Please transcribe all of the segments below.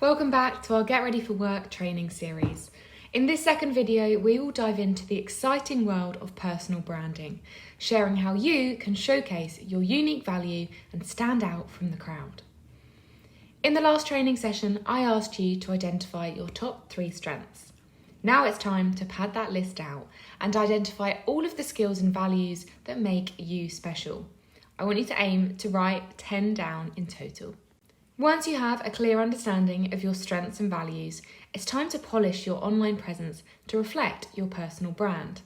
Welcome back to our Get Ready for Work training series. In this second video, we will dive into the exciting world of personal branding, sharing how you can showcase your unique value and stand out from the crowd. In the last training session, I asked you to identify your top 3 strengths. Now it's time to pad that list out and identify all of the skills and values that make you special. I want you to aim to write 10 down in total. Once you have a clear understanding of your strengths and values, it's time to polish your online presence to reflect your personal brand.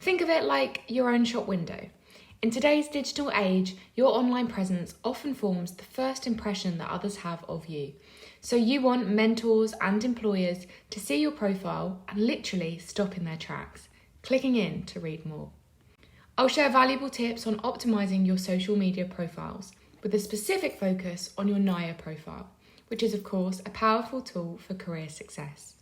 Think of it like your own shop window. In today's digital age, your online presence often forms the first impression that others have of you. So you want mentors and employers to see your profile and literally stop in their tracks, clicking in to read more. I'll share valuable tips on optimizing your social media profiles, with a specific focus on your NIA profile, which is of course a powerful tool for career success.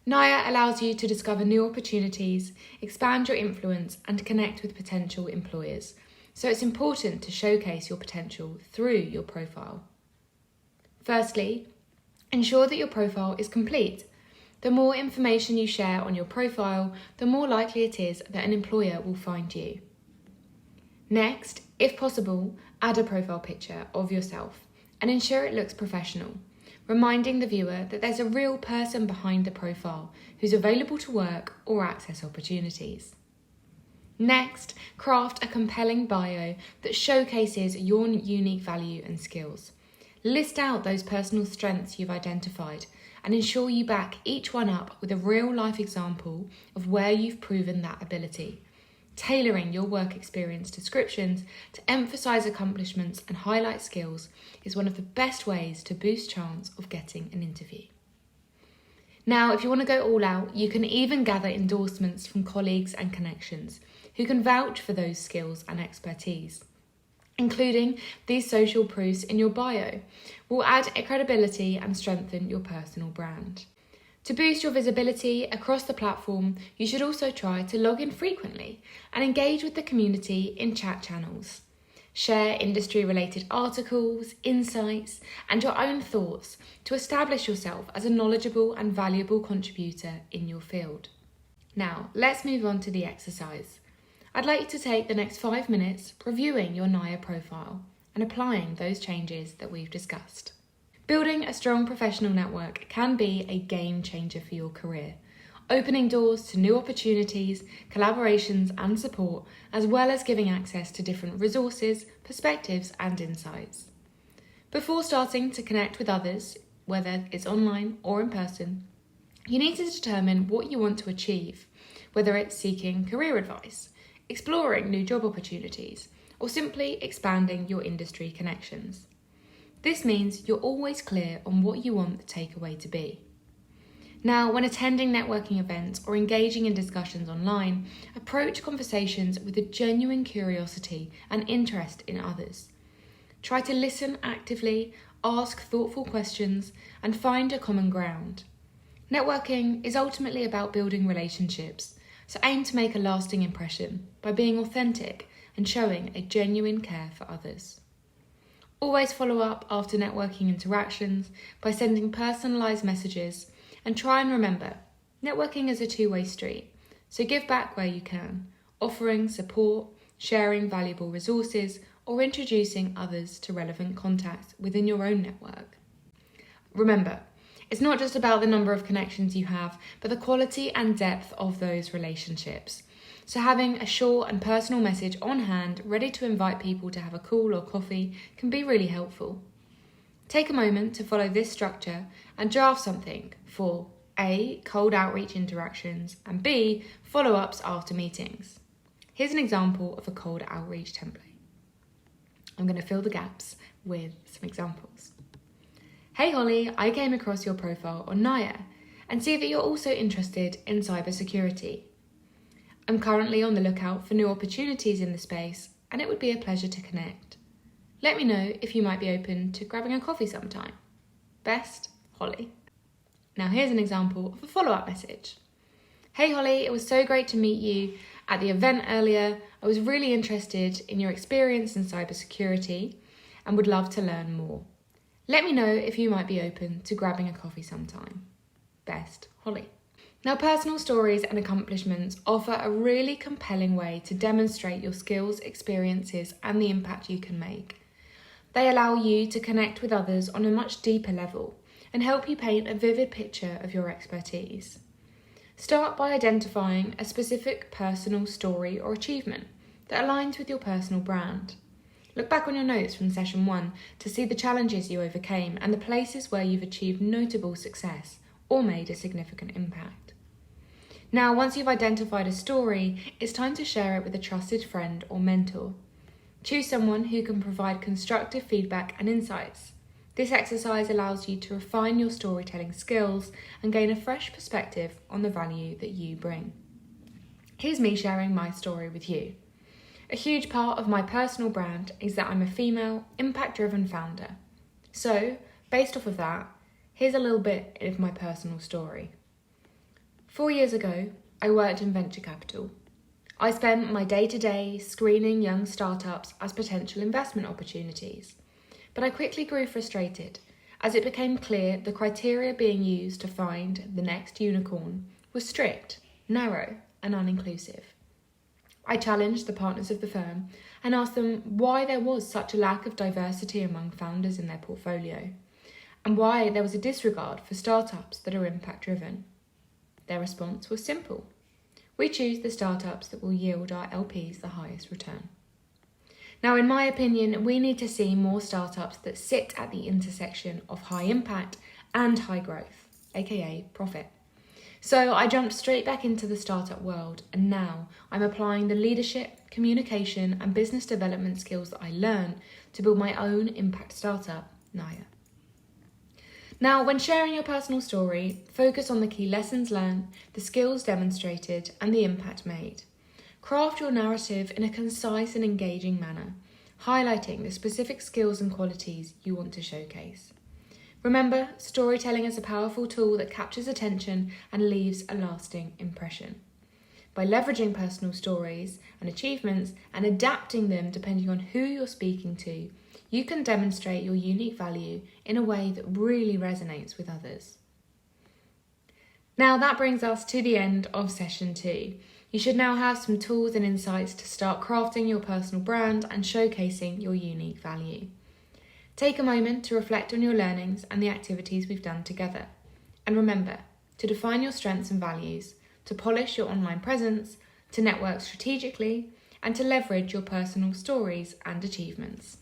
NIA allows you to discover new opportunities, expand your influence and connect with potential employers, so it's important to showcase your potential through your profile. Firstly, ensure that your profile is complete. The more information you share on your profile, the more likely it is that an employer will find you. Next, if possible, add a profile picture of yourself and ensure it looks professional, reminding the viewer that there's a real person behind the profile who's available to work or access opportunities. Next, craft a compelling bio that showcases your unique value and skills. List out those personal strengths you've identified and ensure you back each one up with a real-life example of where you've proven that ability. Tailoring your work experience descriptions to emphasise accomplishments and highlight skills is one of the best ways to boost chance of getting an interview. Now, if you want to go all out, you can even gather endorsements from colleagues and connections who can vouch for those skills and expertise. Including these social proofs in your bio will add credibility and strengthen your personal brand. To boost your visibility across the platform, you should also try to log in frequently and engage with the community in chat channels. Share industry-related articles, insights, and your own thoughts to establish yourself as a knowledgeable and valuable contributor in your field. Now, let's move on to the exercise. I'd like you to take the next 5 minutes reviewing your NIA profile and applying those changes that we've discussed. Building a strong professional network can be a game changer for your career, opening doors to new opportunities, collaborations and support, as well as giving access to different resources, perspectives and insights. Before starting to connect with others, whether it's online or in person, you need to determine what you want to achieve, whether it's seeking career advice, exploring new job opportunities, or simply expanding your industry connections. This means you're always clear on what you want the takeaway to be. Now, when attending networking events or engaging in discussions online, approach conversations with a genuine curiosity and interest in others. Try to listen actively, ask thoughtful questions, and find a common ground. Networking is ultimately about building relationships, so aim to make a lasting impression by being authentic and showing a genuine care for others. Always follow up after networking interactions by sending personalised messages, and try and remember, networking is a two-way street, so give back where you can, offering support, sharing valuable resources, or introducing others to relevant contacts within your own network. Remember, it's not just about the number of connections you have, but the quality and depth of those relationships. So having a short and personal message on hand, ready to invite people to have a call or coffee, can be really helpful. Take a moment to follow this structure and draft something for A, cold outreach interactions, and B, follow-ups after meetings. Here's an example of a cold outreach template. I'm going to fill the gaps with some examples. Hey Holly, I came across your profile on NIA and see that you're also interested in cybersecurity. I'm currently on the lookout for new opportunities in the space and it would be a pleasure to connect. Let me know if you might be open to grabbing a coffee sometime. Best, Holly. Now here's an example of a follow-up message. Hey Holly, it was so great to meet you at the event earlier. I was really interested in your experience in cybersecurity and would love to learn more. Let me know if you might be open to grabbing a coffee sometime. Best, Holly. Now, personal stories and accomplishments offer a really compelling way to demonstrate your skills, experiences, and the impact you can make. They allow you to connect with others on a much deeper level and help you paint a vivid picture of your expertise. Start by identifying a specific personal story or achievement that aligns with your personal brand. Look back on your notes from session 1 to see the challenges you overcame and the places where you've achieved notable success or made a significant impact. Now, once you've identified a story, it's time to share it with a trusted friend or mentor. Choose someone who can provide constructive feedback and insights. This exercise allows you to refine your storytelling skills and gain a fresh perspective on the value that you bring. Here's me sharing my story with you. A huge part of my personal brand is that I'm a female, impact-driven founder. So, based off of that, here's a little bit of my personal story. 4 years ago, I worked in venture capital. I spent my day-to-day screening young startups as potential investment opportunities. But I quickly grew frustrated as it became clear the criteria being used to find the next unicorn was strict, narrow, and uninclusive. I challenged the partners of the firm and asked them why there was such a lack of diversity among founders in their portfolio, and why there was a disregard for startups that are impact-driven. Their response was simple. We choose the startups that will yield our LPs the highest return. Now, in my opinion, we need to see more startups that sit at the intersection of high impact and high growth, aka profit. So I jumped straight back into the startup world, and now I'm applying the leadership, communication, and business development skills that I learned to build my own impact startup, Naya. Now, when sharing your personal story, focus on the key lessons learned, the skills demonstrated, and the impact made. Craft your narrative in a concise and engaging manner, highlighting the specific skills and qualities you want to showcase. Remember, storytelling is a powerful tool that captures attention and leaves a lasting impression. By leveraging personal stories and achievements and adapting them depending on who you're speaking to, you can demonstrate your unique value in a way that really resonates with others. Now that brings us to the end of session 2. You should now have some tools and insights to start crafting your personal brand and showcasing your unique value. Take a moment to reflect on your learnings and the activities we've done together. And remember to define your strengths and values, to polish your online presence, to network strategically, and to leverage your personal stories and achievements.